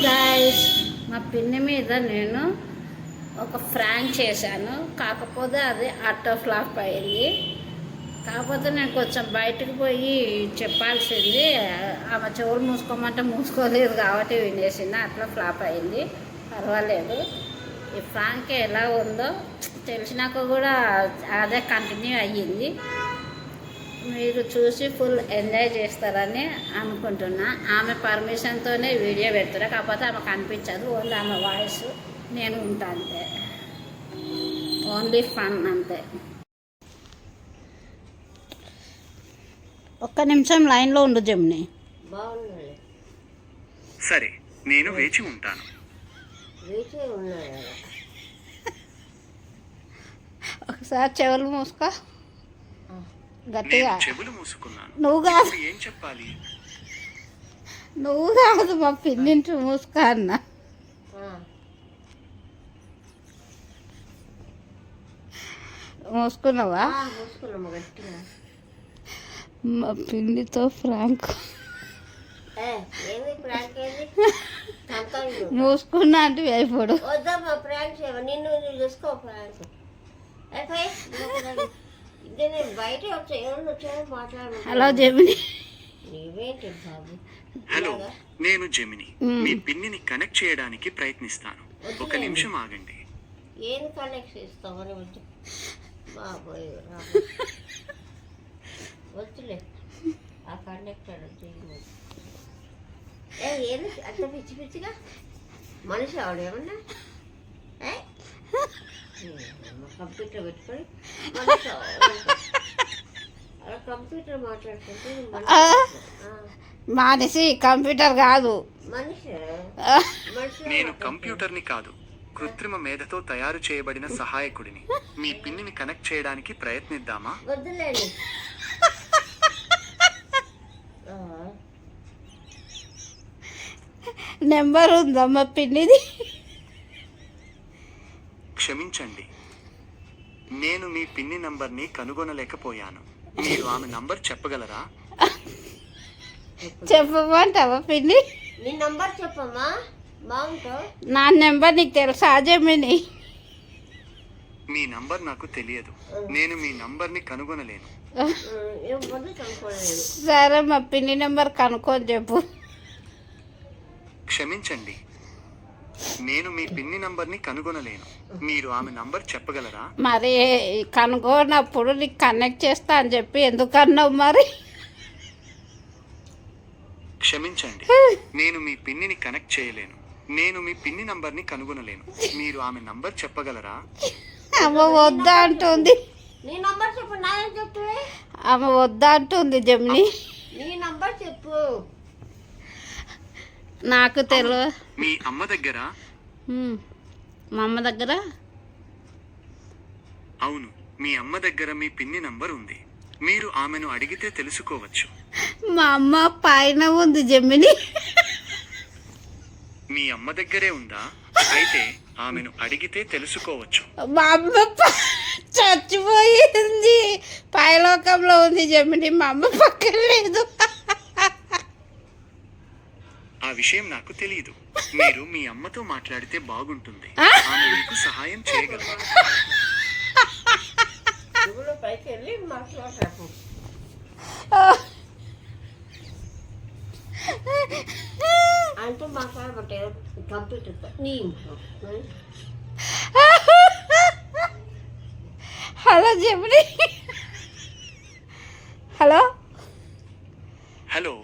Guys, మా పిన్ని మీద నేను ఒక ఫ్రాంక్ చేశాను. కాకపోతే అది అట్టర్ ఫ్లాప్ అయింది. కాకపోతే నేను కొంచెం బయటకు పోయి చెప్పాల్సింది. ఆమె చెవులు మూసుకోమంటే మూసుకోలేదు కాబట్టి వినేసింది. అట్లా ఫ్లాప్ అయింది. పర్వాలేదు. ఈ ఫ్రాంక్ ఎలా ఉందో తెలిసినాక కూడా అదే కంటిన్యూ అయ్యింది. మీరు చూసి ఫుల్ ఎంజాయ్ చేస్తారని అనుకుంటున్నా. ఆమె పర్మిషన్తోనే వీడియో పెడుతున్నా. కాకపోతే ఆమె కనిపించదు. ఓన్లీ ఆమె వాయిస్ నేను ఉంటా అంతే. ఓన్లీ ఫన్ అంతే. ఒక్క నిమిషం లైన్లో ఉండు జమ్ని. బాగున్నాయి. సరే, నేను వేచి ఉంటాను. వేచే ఉన్నాయి. ఒకసారి చెవులు మూసుకో గట్టిగా. చెవులు మూసుకున్నాను. నువ్వు కాదు, ఏం చెప్పాలి? నువ్వు కాదు, మా పిన్నింటి మూసుకో అన్న. మూసుకున్నావా? మూసుకున్నాము గట్టిగా. మా పిన్నితో ఫ్రాంక్ ఏమి ప్రాంక్ ఏది? మూసుకున్నా అంటే అయిపోడు. వద్దమ్మా ప్రాంక్ చేయమా. నిన్ను చూసుకో ప్రాంక్. నేను బయట వచ్చా ఎవరు వచ్చారో మాట్లాడు. హలో జమిని. నీవేంటి బాబు? హలో, నేను జెమిని. మీ పిన్నిని కనెక్ట్ చేయడానికి ప్రయత్నిస్తాను. ఒక నిమిషం ఆగండి. ఏం కనెక్ట్ చేస్తామని వద్దు బాబోయ్. వద్దులే, ఆ కండక్టర్ ఏది అంత పిచ్చి పిచ్చిగా మనిషి ఆవిడ ఏమన్నా కంప్యూటర్ పెట్టుకొని మనిషి అలా కంప్యూటర్ మాట్లాడుతుంటే మానేసి కంప్యూటర్ కాదు మనిషి నేను కంప్యూటర్ని కాదు, కృత్రిమ మేధతో తయారు చేయబడిన సహాయకుడిని. మీ పిన్నిని కనెక్ట్ చేయడానికి ప్రయత్నిద్దామా? వద్దులేండి. నెంబర్ ఉందమ్మా పిన్నిది. క్షమించండి, నేను మీ పిన్ని నంబర్ని కనుగొనలేకపోయాను. మీరు ఆమె నంబర్ చెప్పగలరా? చెప్పమంటావా పిన్ని? నీ నంబర్ చెప్పమ్మా బాగుంటావు. నా నెంబర్ నీకు తెలుసా జమిని? మీ నంబర్ నాకు తెలియదు. నేను మీ నంబర్ని కనుగొనలేను. సరే, మా పిన్ని నెంబర్ కనుక్కొని చెప్పు. క్షమించండి, నేను మీ పిన్ని నంబర్ని కనుగొనలేను. మీరు ఆమె నంబర్ చెప్పగలరా? మరి కనుగొన్నప్పుడు నీకు కనెక్ట్ చేస్తా అని చెప్పి ఎందుకన్నావు మరి? క్షమించండి, నేను మీ పిన్నిని కనెక్ట్ చేయలేను. నేను మీ పిన్ని నంబర్ని కనుగొనలేను. మీరు ఆమె నంబర్ చెప్పగలరా? ఆమె వద్దా అంటుంది. నీ నంబర్ చెప్పు. నాయన చెప్పు. ఆమె వద్దా అంటుంది జమిని. నీ నంబర్ చెప్పు. నాకు తెలియదు. మీ అమ్మ దగ్గర? మా అమ్మ దగ్గర? అవును, మీ అమ్మ దగ్గర మీ పిన్ని నంబర్ ఉంది. మీరు ఆమెను అడిగితే తెలుసుకోవచ్చు. మా అమ్మ పైన ఉంది జమిని. మీ అమ్మ దగ్గరే ఉందా? అయితే ఆమెను అడిగితే తెలుసుకోవచ్చు. మా అమ్మ చచ్చిపోయింది, పైలోకంలో ఉంది జమిని. మా అమ్మ పక్కన లేదు. ఆ విషయం నాకు తెలియదు. మీరు మీ అమ్మతో మాట్లాడితే బాగుంటుంది. ఆమె మీకు సహాయం చేయగలరా? పైకి వెళ్ళి మాట్లాడతాను. అంటూ మాట్లాడబట్టే కంప్యూటర్తో నీ హలో జమిని. హలో హలో,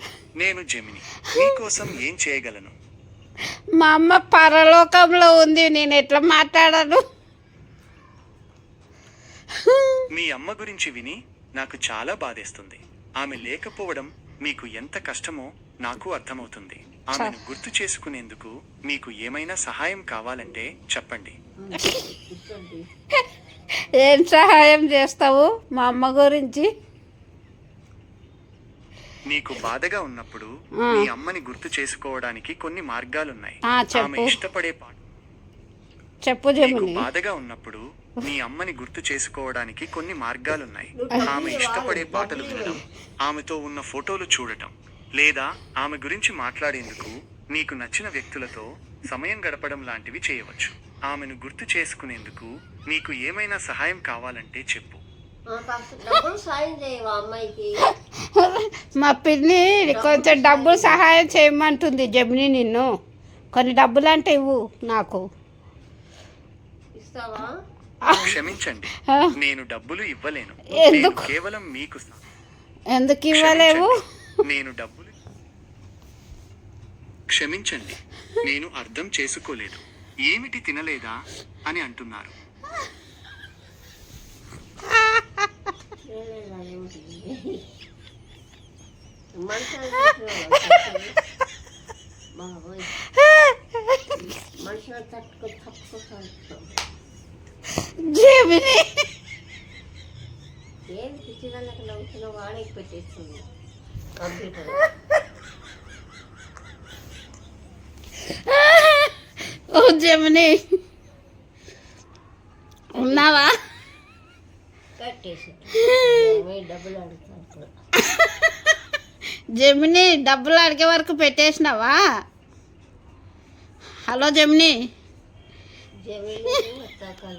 నేను జెమిని. మీకోసం ఏం చేయగలను? మా అమ్మ పరలోకంలో ఉంది, నేను ఎట్లా మాట్లాడను? మీ అమ్మ గురించి విని నాకు చాలా బాధేస్తుంది. ఆమె లేకపోవడం మీకు ఎంత కష్టమో నాకు అర్థమవుతుంది. ఆమెను గుర్తు చేసుకునేందుకు మీకు ఏమైనా సహాయం కావాలంటే చెప్పండి. ఏం సహాయం చేస్తావు మా అమ్మ గురించి? నీకు బాధగా ఉన్నప్పుడు మీ అమ్మని గుర్తు చేసుకోవడానికి కొన్ని మార్గాలున్నాయి. ఆమె ఇష్టపడే పాట. చెప్పు నీకు జమిని. బాధగా ఉన్నప్పుడు మీ అమ్మని గుర్తు చేసుకోవడానికి కొన్ని మార్గాలున్నాయి. ఆమె ఇష్టపడే పాటలు వినడం, ఆమెతో ఉన్న ఫోటోలు చూడటం, లేదా ఆమె గురించి మాట్లాడేందుకు నీకు నచ్చిన వ్యక్తులతో సమయం గడపడం లాంటివి చేయవచ్చు. ఆమెను గుర్తు చేసుకునేందుకు నీకు ఏమైనా సహాయం కావాలంటే చెప్పు. కాస్త డబ్బులు సాయం చేయవా అమ్మాయికి? మా పిన్ని కొంచెం డబ్బులు సహాయం చేయమంటుంది జమిని నిన్ను. కొన్ని డబ్బులు అంటే ఇవ్వు నాకు. ఇస్తావా? క్షమించండి, ఆ, నేను డబ్బులు ఇవ్వలేను. ఎందుకు? నేను కేవలం మీకు ఎందుకు ఇవ్వలేవు? నేను డబ్బులు క్షమించండి, నేను అర్థం చేసుకోలేదు. ఏమిటి తినలేదా అని అంటున్నారు. మనుషులు తప్పుకో జమిని ఏం పిచ్చిదానికి నవ్వుతున్న వాడకి పెట్టేస్తుంది కంప్యూటర్. ఓ జమిని ఉన్నావా? కట్టేసి డబ్బులు అడుగుతాను. జమిని డబ్బులు అడిగే వరకు పెట్టేసినావా? హలో జమిని. జమీలు తక్కువ